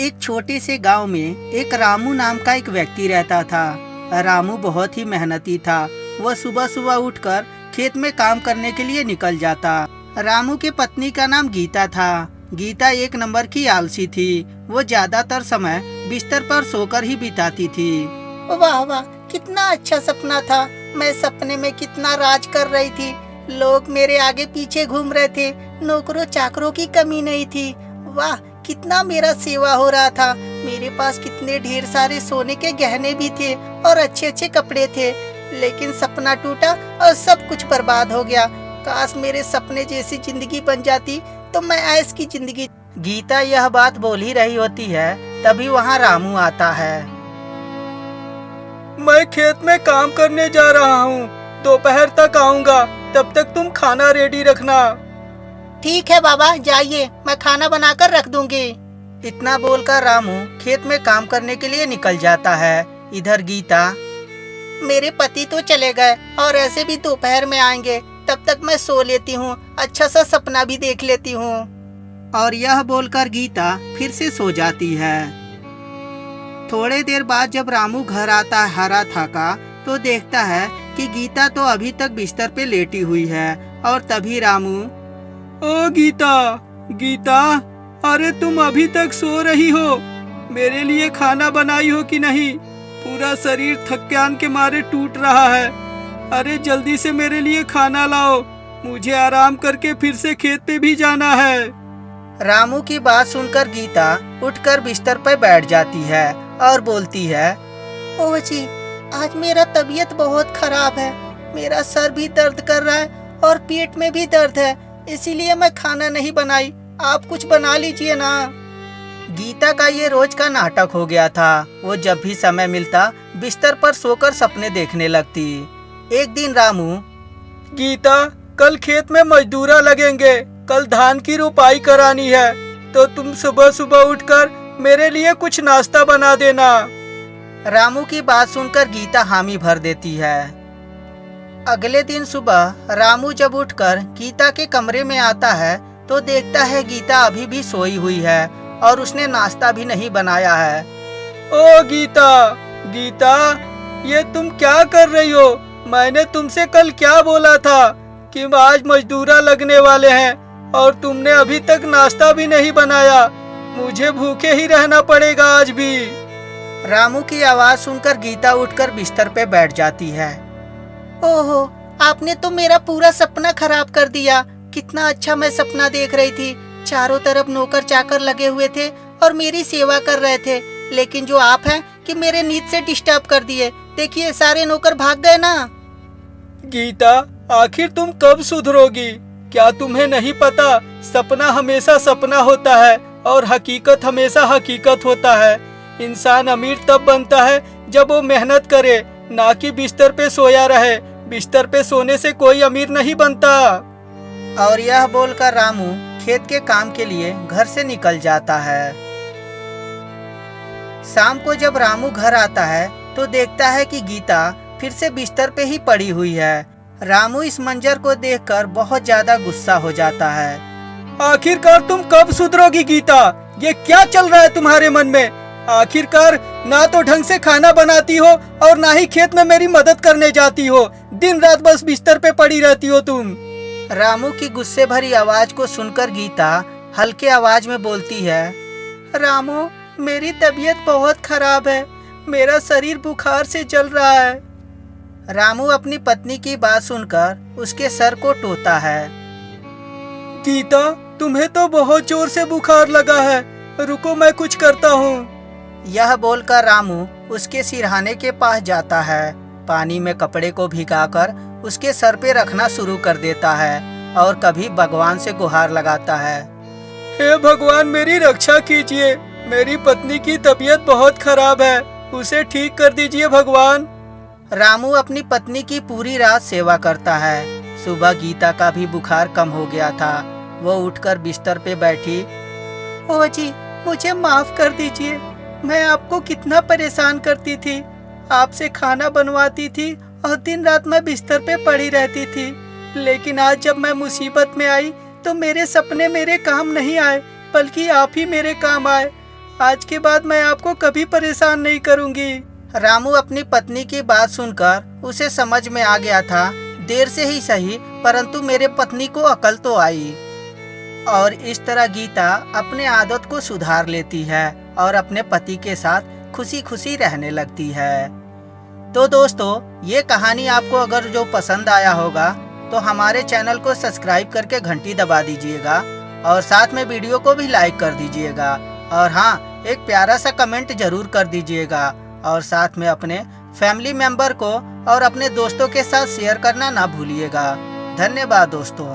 एक छोटे से गांव में एक रामू नाम का एक व्यक्ति रहता था। रामू बहुत ही मेहनती था। वह सुबह सुबह उठकर खेत में काम करने के लिए निकल जाता। रामू की पत्नी का नाम गीता था। गीता एक नंबर की आलसी थी। वो ज्यादातर समय बिस्तर पर सोकर ही बिताती थी। वाह वाह, कितना अच्छा सपना था। मैं सपने में कितना राज कर रही थी। लोग मेरे आगे पीछे घूम रहे थे। नौकरों चाकरों की कमी नहीं थी। वाह, कितना मेरा सेवा हो रहा था। मेरे पास कितने ढेर सारे सोने के गहने भी थे और अच्छे अच्छे कपड़े थे। लेकिन सपना टूटा और सब कुछ बर्बाद हो गया। काश मेरे सपने जैसी जिंदगी बन जाती तो मैं ऐश की जिंदगी। गीता यह बात बोल ही रही होती है, तभी वहाँ रामू आता है। मैं खेत में काम करने जा रहा हूँ, दोपहर तक आऊँगा, तब तक तुम खाना रेडी रखना। ठीक है बाबा, जाइए, मैं खाना बनाकर रख दूंगी। इतना बोलकर रामू खेत में काम करने के लिए निकल जाता है। इधर गीता, मेरे पति तो चले गए और ऐसे भी दोपहर में आएंगे, तब तक मैं सो लेती हूँ, अच्छा सा सपना भी देख लेती हूँ। और यह बोलकर गीता फिर से सो जाती है। थोड़े देर बाद जब रामू घर आता है हरा थका, तो देखता है कि गीता तो अभी तक बिस्तर पे लेटी हुई है। और तभी रामू, ओ गीता, गीता, अरे तुम अभी तक सो रही हो? मेरे लिए खाना बनाई हो कि नहीं? पूरा शरीर थकान के मारे टूट रहा है। अरे जल्दी से मेरे लिए खाना लाओ, मुझे आराम करके फिर से खेत पे भी जाना है। रामू की बात सुनकर गीता उठकर बिस्तर पर बैठ जाती है और बोलती है, ओह जी, आज मेरा तबीयत बहुत खराब है। मेरा सर भी दर्द कर रहा है और पेट में भी दर्द है, इसीलिए मैं खाना नहीं बनाई। आप कुछ बना लीजिए ना। गीता का ये रोज का नाटक हो गया था। वो जब भी समय मिलता बिस्तर पर सोकर सपने देखने लगती। एक दिन रामू, गीता, कल खेत में मजदूरा लगेंगे, कल धान की रुपाई करानी है, तो तुम सुबह सुबह उठकर मेरे लिए कुछ नाश्ता बना देना। रामू की बात सुनकर गीता हामी भर देती है। अगले दिन सुबह रामू जब उठकर गीता के कमरे में आता है, तो देखता है गीता अभी भी सोई हुई है और उसने नाश्ता भी नहीं बनाया है। ओ गीता, गीता, ये तुम क्या कर रही हो? मैंने तुमसे कल क्या बोला था कि आज मजदूरा लगने वाले हैं और तुमने अभी तक नाश्ता भी नहीं बनाया। मुझे भूखे ही रहना पड़ेगा आज भी। रामू की आवाज सुनकर गीता उठकर बिस्तर पे बैठ जाती है। ओहो, आपने तो मेरा पूरा सपना खराब कर दिया। कितना अच्छा मैं सपना देख रही थी। चारों तरफ नौकर चाकर लगे हुए थे और मेरी सेवा कर रहे थे। लेकिन जो आप हैं कि मेरे नींद से डिस्टर्ब कर दिए। देखिए, सारे नौकर भाग गए ना। गीता, आखिर तुम कब सुधरोगी? क्या तुम्हें नहीं पता, सपना हमेशा सपना होता है और हकीकत हमेशा हकीकत होता है। इंसान अमीर तब बनता है जब वो मेहनत करे, ना कि बिस्तर पे सोया रहे। बिस्तर पे सोने से कोई अमीर नहीं बनता। और यह बोलकर रामू खेत के काम के लिए घर से निकल जाता है। शाम को जब रामू घर आता है, तो देखता है कि गीता फिर से बिस्तर पे ही पड़ी हुई है। रामू इस मंजर को देखकर बहुत ज्यादा गुस्सा हो जाता है। आखिरकार तुम कब सुधरोगी गीता? ये क्या चल रहा है तुम्हारे मन में? आखिरकार ना तो ढंग से खाना बनाती हो और ना ही खेत में मेरी मदद करने जाती हो। दिन रात बस बिस्तर पे पड़ी रहती हो तुम। रामू की गुस्से भरी आवाज को सुनकर गीता हल्के आवाज में बोलती है, रामू, मेरी तबीयत बहुत खराब है। मेरा शरीर बुखार से जल रहा है। रामू अपनी पत्नी की बात सुनकर उसके सर को टोता है। गीता, तुम्हें तो बहुत जोर से बुखार लगा है, रुको मैं कुछ करता हूँ। यह बोलकर रामू उसके सिरहाने के पास जाता है। पानी में कपड़े को भिगाकर उसके सर पे रखना शुरू कर देता है और कभी भगवान से गुहार लगाता है, हे भगवान, मेरी रक्षा कीजिए। मेरी पत्नी की तबीयत बहुत खराब है, उसे ठीक कर दीजिए भगवान। रामू अपनी पत्नी की पूरी रात सेवा करता है। सुबह गीता का भी बुखार कम हो गया था। वो उठकर बिस्तर पे बैठी। ओह जी, मुझे माफ कर दीजिए। मैं आपको कितना परेशान करती थी। आपसे खाना बनवाती थी और दिन रात मैं बिस्तर पे पड़ी रहती थी। लेकिन आज जब मैं मुसीबत में आई तो मेरे सपने मेरे काम नहीं आए, बल्कि आप ही मेरे काम आए। आज के बाद मैं आपको कभी परेशान नहीं करूंगी। रामू अपनी पत्नी की बात सुनकर उसे समझ में आ गया था, देर से ही सही परंतु मेरे पत्नी को अकल तो आई। और इस तरह गीता अपने आदत को सुधार लेती है और अपने पति के साथ खुशी खुशी रहने लगती है। तो दोस्तों, ये कहानी आपको अगर जो पसंद आया होगा तो हमारे चैनल को सब्सक्राइब करके घंटी दबा दीजिएगा और साथ में वीडियो को भी लाइक कर दीजिएगा। और हाँ, एक प्यारा सा कमेंट जरूर कर दीजिएगा और साथ में अपने फैमिली मेंबर को और अपने दोस्तों के साथ शेयर करना ना भूलिएगा। धन्यवाद दोस्तों।